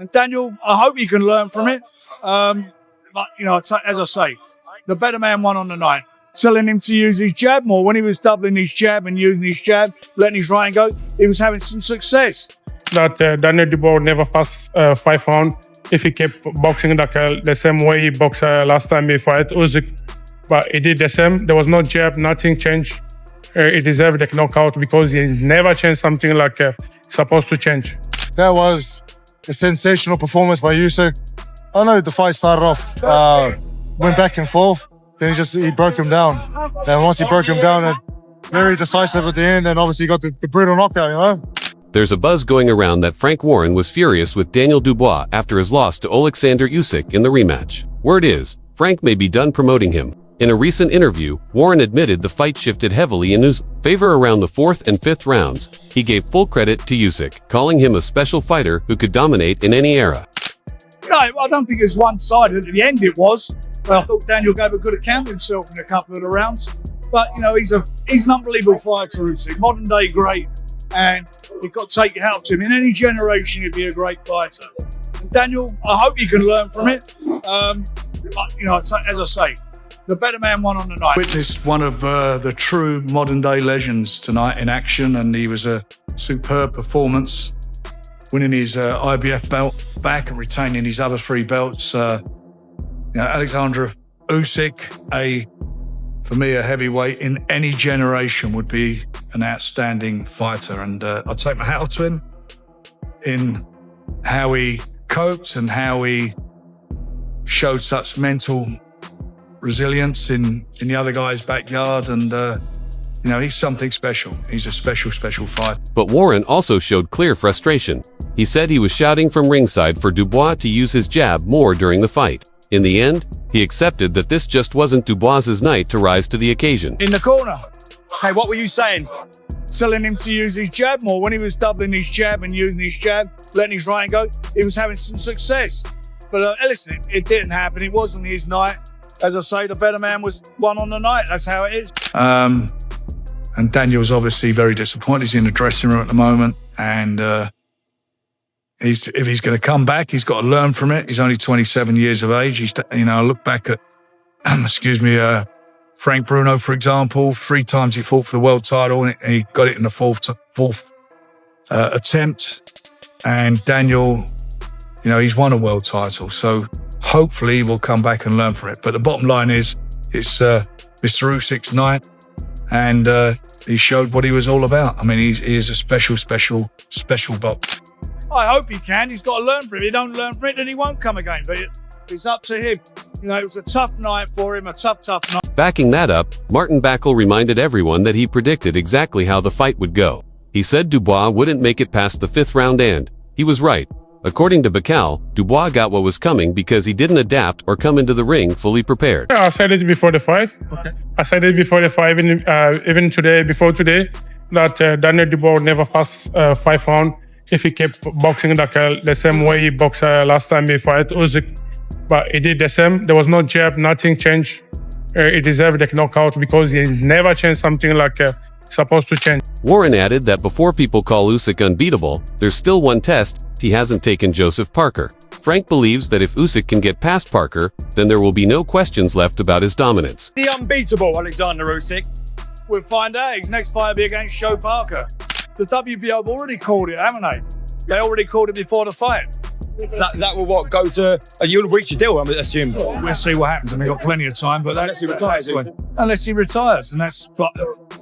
And Daniel, I hope you can learn from it. But, you know, as I say, the better man won on the night. Telling him to use his jab more. When he was doubling his jab and using his jab, letting his right hand go, he was having some success. That Daniel Dubois never passed 5 rounds if he kept boxing like the same way he boxed last time he fought Usyk. But he did the same. There was no jab, nothing changed. He deserved the knockout because he never changed something like supposed to change. That was a sensational performance by Usyk. I know the fight started off, went back and forth. Then he broke him down. And once he broke him down, very decisive at the end, and obviously got the brutal knockout, you know? There's a buzz going around that Frank Warren was furious with Daniel Dubois after his loss to Alexander Usyk in the rematch. Word is, Frank may be done promoting him. In a recent interview, Warren admitted the fight shifted heavily in Usyk's favor around the 4th and 5th rounds. He gave full credit to Usyk, calling him a special fighter who could dominate in any era. No, I don't think it's one-sided. At the end it was. But I thought Daniel gave a good account of himself in a couple of the rounds. But, you know, he's an unbelievable fighter, Usyk. Modern day great. And you've got to take your hat to him. In any generation, he'd be a great fighter. And Daniel, I hope you can learn from it. But, you know, as I say, the better man won on the night. Witnessed one of the true modern day legends tonight in action, and he was a superb performance, winning his IBF belt back and retaining his other 3 belts. You know, Alexander Usyk, for me, a heavyweight in any generation, would be an outstanding fighter. And I take my hat off to him in how he coped and how he showed such mental resilience in the other guy's backyard. And, you know, he's something special. He's a special, special fighter. But Warren also showed clear frustration. He said he was shouting from ringside for Dubois to use his jab more during the fight. In the end, he accepted that this just wasn't Dubois' night to rise to the occasion. In the corner. Hey, what were you saying? Telling him to use his jab more. When he was doubling his jab and using his jab, letting his right hand go, he was having some success. But listen, it didn't happen. It wasn't his night. As I say, the better man won on the night. That's how it is. And Daniel's obviously very disappointed. He's in the dressing room at the moment. And if he's going to come back, he's got to learn from it. He's only 27 years of age. I look back at, Frank Bruno, for example. 3 times he fought for the world title, and he got it in the fourth attempt. And Daniel, you know, he's won a world title. So hopefully he will come back and learn from it. But the bottom line is, it's Mr. Usyk's night, and he showed what he was all about. I mean, he is a special boxer. I hope he can. He's got to learn from it. If he don't learn from it, then he won't come again. But it's up to him. You know, it was a tough night for him, a tough night. Backing that up, Martin Backel reminded everyone that he predicted exactly how the fight would go. He said Dubois wouldn't make it past the 5th round, and he was right. According to Backel, Dubois got what was coming because he didn't adapt or come into the ring fully prepared. I said it before the fight. Okay. I said it before the fight, even today, before today, that Daniel Dubois never passed 5 rounds if he kept boxing like the same way he boxed last time he fought Usyk. But he did the same. There was no jab, nothing changed. He deserved the knockout because he never changed something like supposed to change. Warren added that before people call Usyk unbeatable, there's still one test: he hasn't taken Joseph Parker. Frank believes that if Usyk can get past Parker, then there will be no questions left about his dominance. The unbeatable Alexander Usyk. We'll find out. His next fight will be against Joe Parker. The WBO have already called it, haven't they? They already called it before the fight. That will go to... you'll reach a deal, I assume. We'll see what happens. I mean, we've got plenty of time, but unless he retires. Unless he retires, and that's... But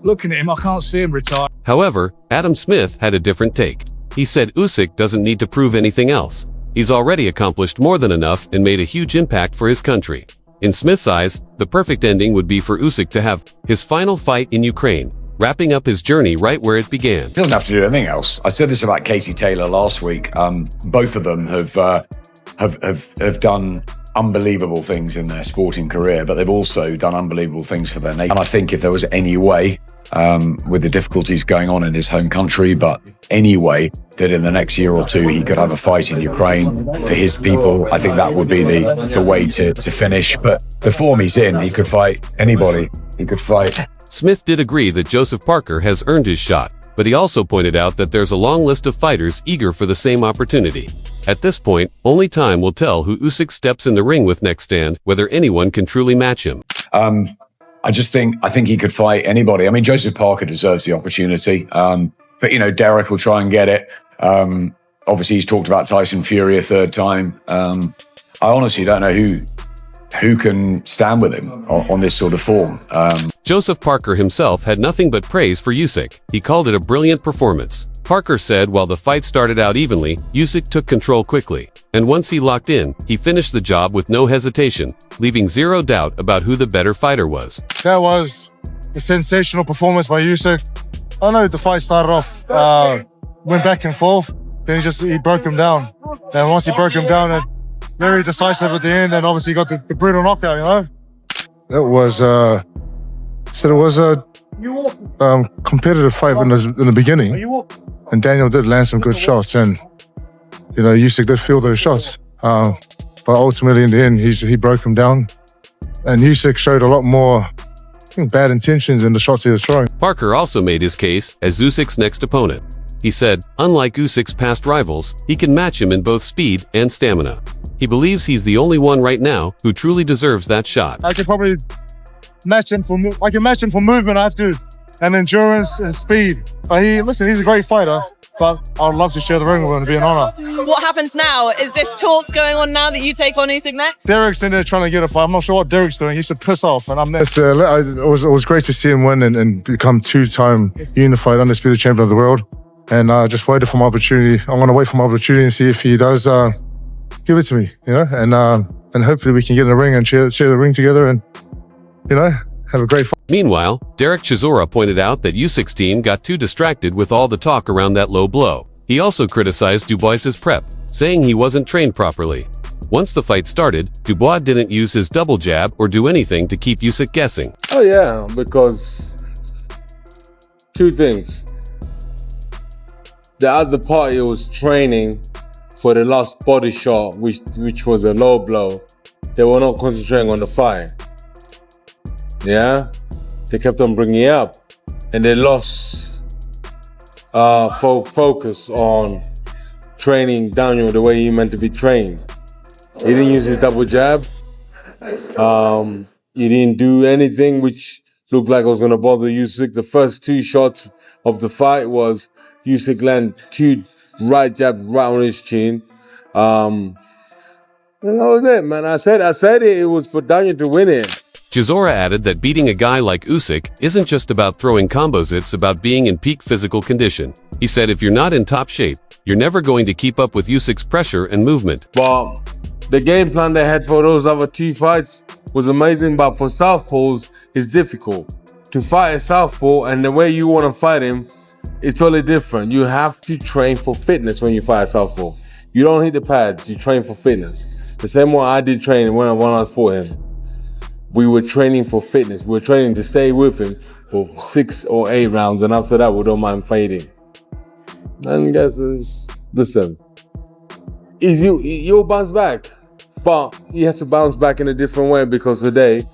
looking at him, I can't see him retire. However, Adam Smith had a different take. He said Usyk doesn't need to prove anything else. He's already accomplished more than enough and made a huge impact for his country. In Smith's eyes, the perfect ending would be for Usyk to have his final fight in Ukraine, wrapping up his journey right where it began. He doesn't have to do anything else. I said this about Katie Taylor last week. Both of them have done unbelievable things in their sporting career, but they've also done unbelievable things for their nation. And I think if there was any way, with the difficulties going on in his home country, but any way that in the next year or 2 he could have a fight in Ukraine for his people, I think that would be the way to finish. But the form he's in, he could fight anybody. He could fight. Smith did agree that Joseph Parker has earned his shot, but he also pointed out that there's a long list of fighters eager for the same opportunity. At this point, only time will tell who Usyk steps in the ring with next, and whether anyone can truly match him. I think he could fight anybody. I mean, Joseph Parker deserves the opportunity. But, you know, Derek will try and get it. Obviously, he's talked about Tyson Fury a third time. I honestly don't know who can stand with him on this sort of form. Joseph Parker himself had nothing but praise for Usyk. He called it a brilliant performance. Parker said while the fight started out evenly, Usyk took control quickly. And once he locked in, he finished the job with no hesitation, leaving zero doubt about who the better fighter was. That was a sensational performance by Usyk. I know the fight started off, went back and forth, then he broke him down. And once he broke him down, very decisive at the end, and obviously got the brutal knockout, you know? It was a competitive fight in the beginning. And Daniel did land some good shots, and, you know, Usyk did feel those shots. But ultimately, in the end, he broke him down. And Usyk showed a lot more, I think, bad intentions in the shots he was throwing. Parker also made his case as Usyk's next opponent. He said, unlike Usyk's past rivals, he can match him in both speed and stamina. He believes he's the only one right now who truly deserves that shot. I can probably match him for movement, I have to, and endurance and speed. But he's a great fighter, but I'd love to share the ring with him. It'd be an honor. What happens now? Is this talks going on now that you take on Usyk next? Derek's in there trying to get a fight. I'm not sure what Derek's doing. He should piss off, and I'm there. It was great to see him win and become two-time unified undisputed champion of the world. And I just waited for my opportunity. I'm going to wait for my opportunity and see if he does give it to me, you know? And hopefully we can get in the ring and share the ring together and, you know, have a great fight. Meanwhile, Derek Chisora pointed out that Usyk's team got too distracted with all the talk around that low blow. He also criticized Dubois' prep, saying he wasn't trained properly. Once the fight started, Dubois didn't use his double jab or do anything to keep Usyk guessing. Oh yeah, because two things. The other party was training for the last body shot, which was a low blow. They were not concentrating on the fight. Yeah? They kept on bringing it up. And they lost focus on training Daniel the way he meant to be trained. He didn't use his double jab. He didn't do anything which looked like it was going to bother Usyk. The first two shots of the fight was Usyk landed two right jabs right on his chin. And that was it, man. I said it was for Daniel to win it. Chisora added that beating a guy like Usyk isn't just about throwing combos, it's about being in peak physical condition. He said if you're not in top shape, you're never going to keep up with Usyk's pressure and movement. But the game plan they had for those other two fights was amazing, but for southpaws, it's difficult. To fight a southpaw and the way you want to fight him, it's totally different. You have to train for fitness when you fight a southpaw. You don't hit the pads, you train for fitness. The same way I did training when I fought him. We were training for fitness. We were training to stay with him for 6 or 8 rounds, and after that, we don't mind fading. And guess listen, you'll bounce back, but you have to bounce back in a different way because today,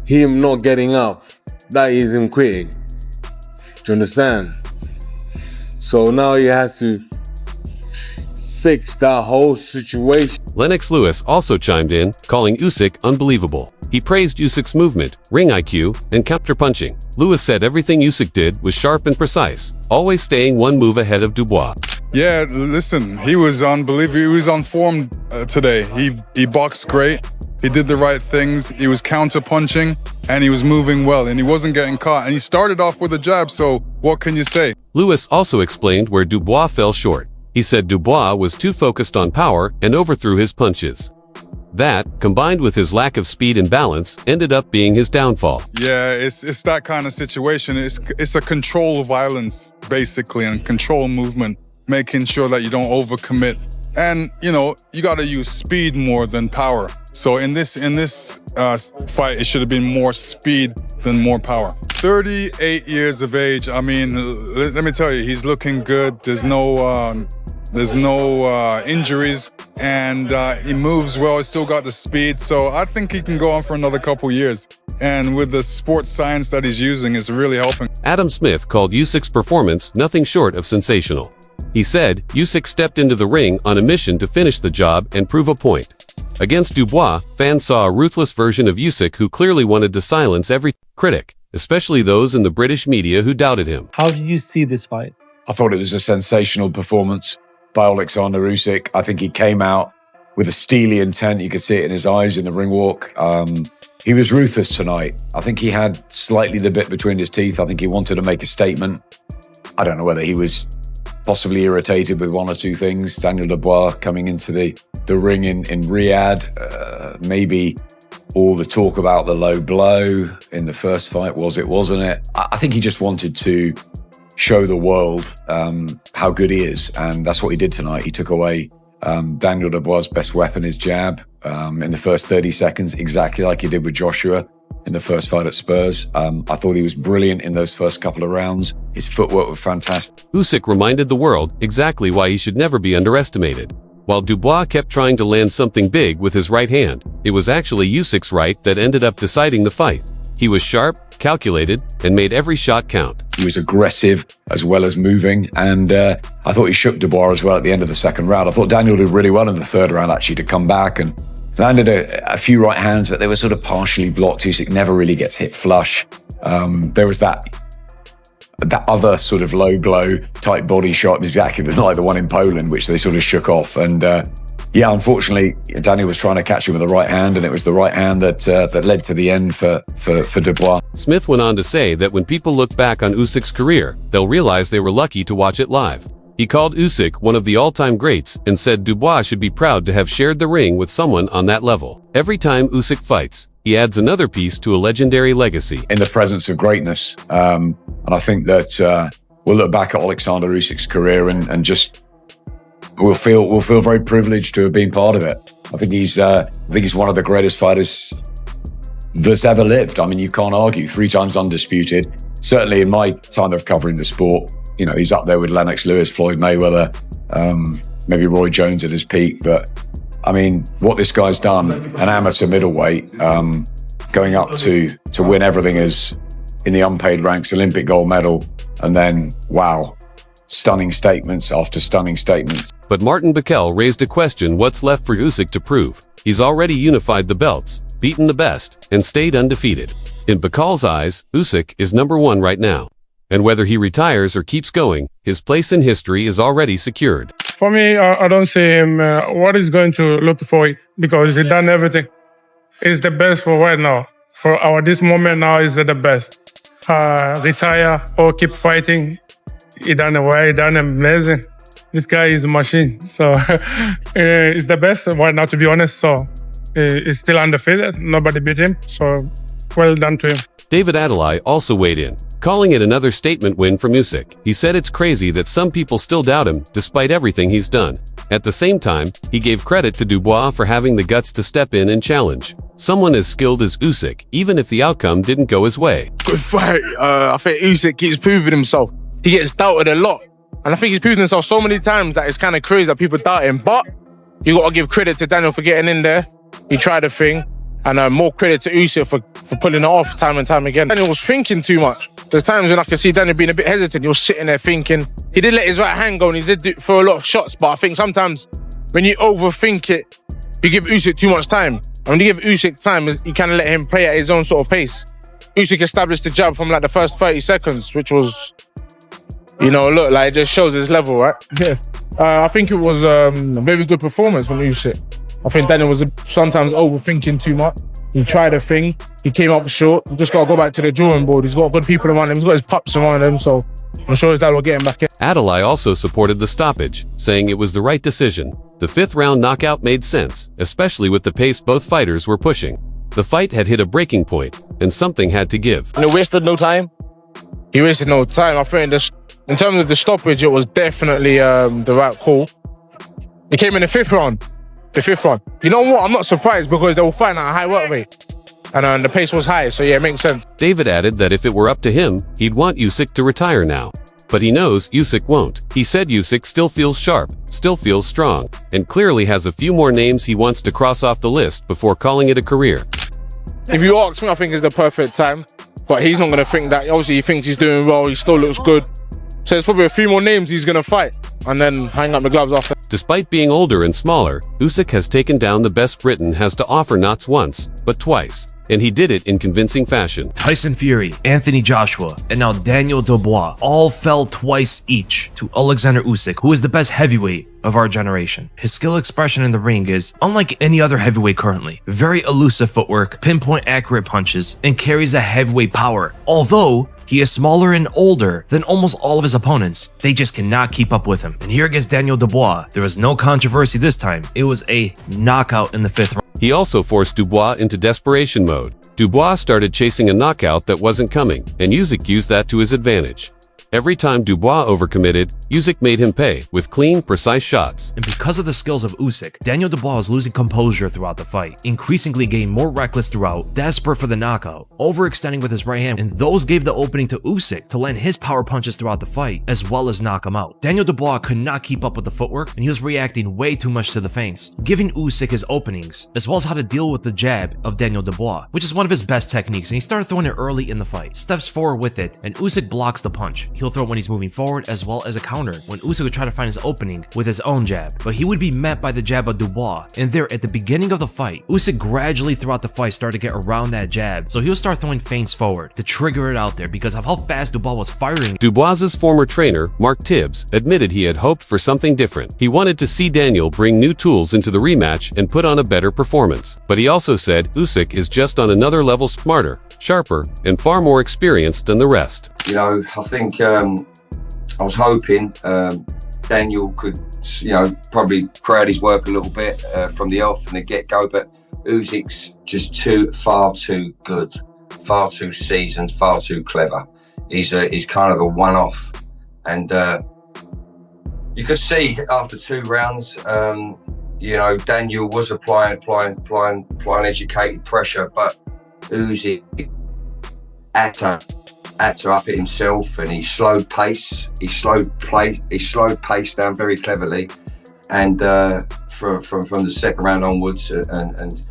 him not getting up, that is him quitting. Do you understand? So now he has to fix that whole situation. Lennox Lewis also chimed in, calling Usyk unbelievable. He praised Usyk's movement, ring IQ, and counter-punching. Lewis said everything Usyk did was sharp and precise, always staying one move ahead of Dubois. Yeah, listen, he was unbelievable. He was on form today. He boxed great. He did the right things. He was counter-punching, and he was moving well, and he wasn't getting caught. And he started off with a jab, so what can you say? Lewis also explained where Dubois fell short. He said Dubois was too focused on power and overthrew his punches. That, combined with his lack of speed and balance, ended up being his downfall. Yeah, it's that kind of situation. It's a control violence, basically, and control movement, making sure that you don't overcommit. And, you know, you got to use speed more than power. So in this fight, it should have been more speed than more power. 38 years of age. I mean, let me tell you, he's looking good. There's no injuries. and he moves well. He's still got the speed, so I think he can go on for another couple years. And with the sports science that he's using, it's really helping. Adam Smith called Usyk's performance nothing short of sensational. He said Usyk stepped into the ring on a mission to finish the job and prove a point. Against Dubois, fans saw a ruthless version of Usyk who clearly wanted to silence every critic, especially those in the British media who doubted him. How did you see this fight? I thought it was a sensational performance by Alexander Usyk. I think he came out with a steely intent. You could see it in his eyes in the ring walk. He was ruthless tonight. I think he had slightly the bit between his teeth. I think he wanted to make a statement. I don't know whether he was possibly irritated with one or two things. Daniel Dubois coming into the ring in Riyadh. Maybe all the talk about the low blow in the first fight, wasn't it? I think he just wanted to show the world how good he is. And that's what he did tonight. He took away Daniel Dubois' best weapon, his jab, in the first 30 seconds, exactly like he did with Joshua in the first fight at Spurs. I thought he was brilliant in those first couple of rounds. His footwork was fantastic. Usyk reminded the world exactly why he should never be underestimated. While Dubois kept trying to land something big with his right hand, it was actually Usyk's right that ended up deciding the fight. He was sharp, calculated, and made every shot count. He was aggressive as well as moving, and I thought he shook Dubois as well at the end of the second round. I thought Daniel did really well in the third round, actually, to come back and landed a few right hands, but they were sort of partially blocked. Usyk never really gets hit flush. There was that other sort of low blow type body shot, exactly like the one in Poland, which they sort of shook off. And yeah, unfortunately, Daniel was trying to catch him with the right hand, and it was the right hand that led to the end for Dubois. Smith went on to say that when people look back on Usyk's career, they'll realize they were lucky to watch it live. He called Usyk one of the all-time greats and said Dubois should be proud to have shared the ring with someone on that level. Every time Usyk fights, he adds another piece to a legendary legacy. In the presence of greatness. And I think that we'll look back at Alexander Usyk's career and just we'll feel very privileged to have been part of it. I think he's one of the greatest fighters that's ever lived. I mean, you can't argue. 3 times undisputed. Certainly in my time of covering the sport, you know, he's up there with Lennox Lewis, Floyd Mayweather, maybe Roy Jones at his peak. But I mean, what this guy's done, an amateur middleweight, going up to win everything as in the unpaid ranks, Olympic gold medal, and then, wow, stunning statements after stunning statements. But Martin Backel raised a question: what's left for Usyk to prove? He's already unified the belts, beaten the best, and stayed undefeated. In Backel's eyes, Usyk is #1 right now. And whether he retires or keeps going, his place in history is already secured. For me, I don't see him what he's going to look for, because he's done everything. He's the best for right now. For this moment now, he's the best. Retire or keep fighting. He done it well, he done amazing. This guy is a machine. So he's the best right now, to be honest. So he's still undefeated. Nobody beat him. So well done to him. David Adelaide also weighed in, calling it another statement win from Usyk. He said it's crazy that some people still doubt him, despite everything he's done. At the same time, he gave credit to Dubois for having the guts to step in and challenge someone as skilled as Usyk, even if the outcome didn't go his way. Good fight. I think Usyk keeps proving himself. He gets doubted a lot. And I think he's proven himself so many times that it's kind of crazy that people doubt him. But you got to give credit to Daniel for getting in there. He tried a thing. And more credit to Usyk for pulling it off time and time again. Daniel was thinking too much. There's times when I can see Daniel being a bit hesitant. He was sitting there thinking. He did let his right hand go and he did throw a lot of shots. But I think sometimes when you overthink it, you give Usyk too much time. And when you give Usyk time, you kind of let him play at his own sort of pace. Usyk established the jab from like the first 30 seconds, which was, you know, look, like it just shows his level, right? Yeah. I think it was a very good performance from Usyk. I think Daniel was sometimes overthinking too much. He tried a thing, he came up short. You just got to go back to the drawing board. He's got good people around him, he's got his pups around him, so I'm sure his dad will get him back in. Adelaide also supported the stoppage, saying it was the right decision. The 5th round knockout made sense, especially with the pace both fighters were pushing. The fight had hit a breaking point, and something had to give. And he wasted no time? He wasted no time. I think in terms of the stoppage, it was definitely the right call. It came in the 5th round. The 5th round. You know what? I'm not surprised because they were fighting at a high work rate. And the pace was high, so yeah, it makes sense. David added that if it were up to him, he'd want Usyk to retire now. but he knows Usyk won't. He said Usyk still feels sharp, still feels strong, and clearly has a few more names he wants to cross off the list before calling it a career. If you ask me, I think it's the perfect time. But he's not going to think that. Obviously, he thinks he's doing well. He still looks good. So there's probably a few more names he's going to fight and then hang up the gloves after. Despite being older and smaller, Usyk has taken down the best Britain has to offer not once, but twice. And he did it in convincing fashion. Tyson Fury, Anthony Joshua, and now Daniel Dubois all fell twice each to Alexander Usyk, who is the best heavyweight of our generation. His skill expression in the ring is unlike any other heavyweight currently. Very elusive footwork, pinpoint accurate punches, and carries a heavyweight power. Although he is smaller and older than almost all of his opponents, they just cannot keep up with him. And here against Daniel Dubois, there was no controversy this time. It was a knockout in the 5th round. He also forced Dubois into desperation mode. Dubois started chasing a knockout that wasn't coming, and Usyk used that to his advantage. Every time Dubois overcommitted, Usyk made him pay with clean, precise shots. And because of the skills of Usyk, Daniel Dubois was losing composure throughout the fight, increasingly getting more reckless throughout, desperate for the knockout, overextending with his right hand, and those gave the opening to Usyk to land his power punches throughout the fight, as well as knock him out. Daniel Dubois could not keep up with the footwork, and he was reacting way too much to the feints, giving Usyk his openings, as well as how to deal with the jab of Daniel Dubois, which is one of his best techniques, and he started throwing it early in the fight. Steps forward with it, and Usyk blocks the punch. He'll throw it when he's moving forward, as well as a counter when Usyk would try to find his opening with his own jab, but he would be met by the jab of Dubois. And there, at the beginning of the fight, Usyk gradually throughout the fight started to get around that jab, so he'll start throwing feints forward to trigger it out there because of how fast Dubois was firing. Dubois's former trainer, Mark Tibbs, admitted he had hoped for something different. He wanted to see Daniel bring new tools into the rematch and put on a better performance. But he also said Usyk is just on another level smarter, sharper, and far more experienced than the rest. You know, I think I was hoping Daniel could, probably crowd his work a little bit from the off and the get-go, but Usyk's just far too good, far too seasoned, far too clever. He's kind of a one-off, and you could see after 2 rounds, Daniel was applying educated pressure, but Usyk had to up it himself, and he slowed pace. He slowed pace down very cleverly, and from the 2nd round onwards, and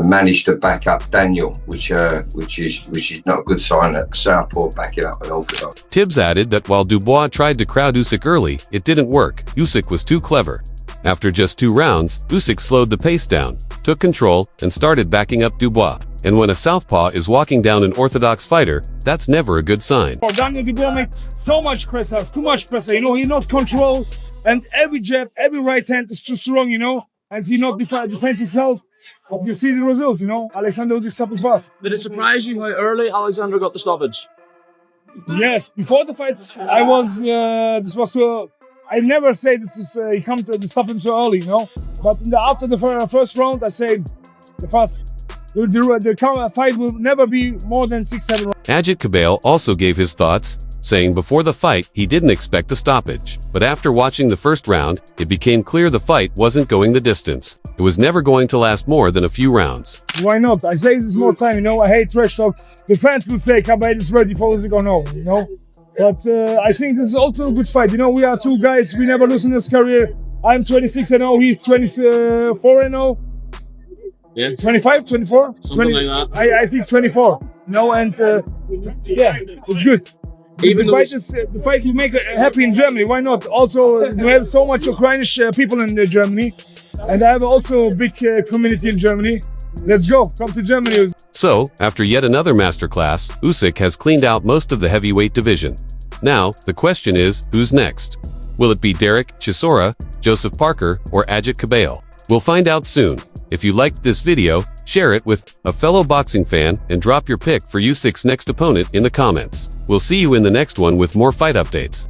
managed to back up Daniel, which is not a good sign. At Southport backing up an orthodox. Tibbs added that while Dubois tried to crowd Usyk early, it didn't work. Usyk was too clever. After just 2 rounds, Usyk slowed the pace down, took control, and started backing up Dubois. And when a southpaw is walking down an orthodox fighter, that's never a good sign. Daniel Dubois makes so much pressure, too much pressure, he's not controlled, and every jab, every right hand is too strong, and he not defends himself. You see the result, Alexander will just stop it fast. Did it surprise you how early Alexander got the stoppage? Yes, before the fight, I was, I never say this is, he come to stop him so early, but after the 1st round, I say the fight will never be more than 6-7 rounds. Ajit Kabale also gave his thoughts, saying before the fight he didn't expect a stoppage. But after watching the 1st round, it became clear the fight wasn't going the distance. It was never going to last more than a few rounds. Why not? I say this more time, I hate trash talk. The fans will say Kabale is ready for Usyk or no, But I think this is also a good fight. We are 2 guys, we never lose in this career. I'm 26-0, he's 24-0. Yeah. 25, 24? Something like that. I think 24. It's good. The fight will make happy in Germany. Why not? Also, we have so much Ukrainian people in Germany, and I have also a big community in Germany. Let's go. Come to Germany. So, after yet another masterclass, Usyk has cleaned out most of the heavyweight division. Now, the question is, who's next? Will it be Derek Chisora, Joseph Parker, or Ajit Kabale? We'll find out soon. If you liked this video, share it with a fellow boxing fan and drop your pick for Usyk's next opponent in the comments. We'll see you in the next one with more fight updates.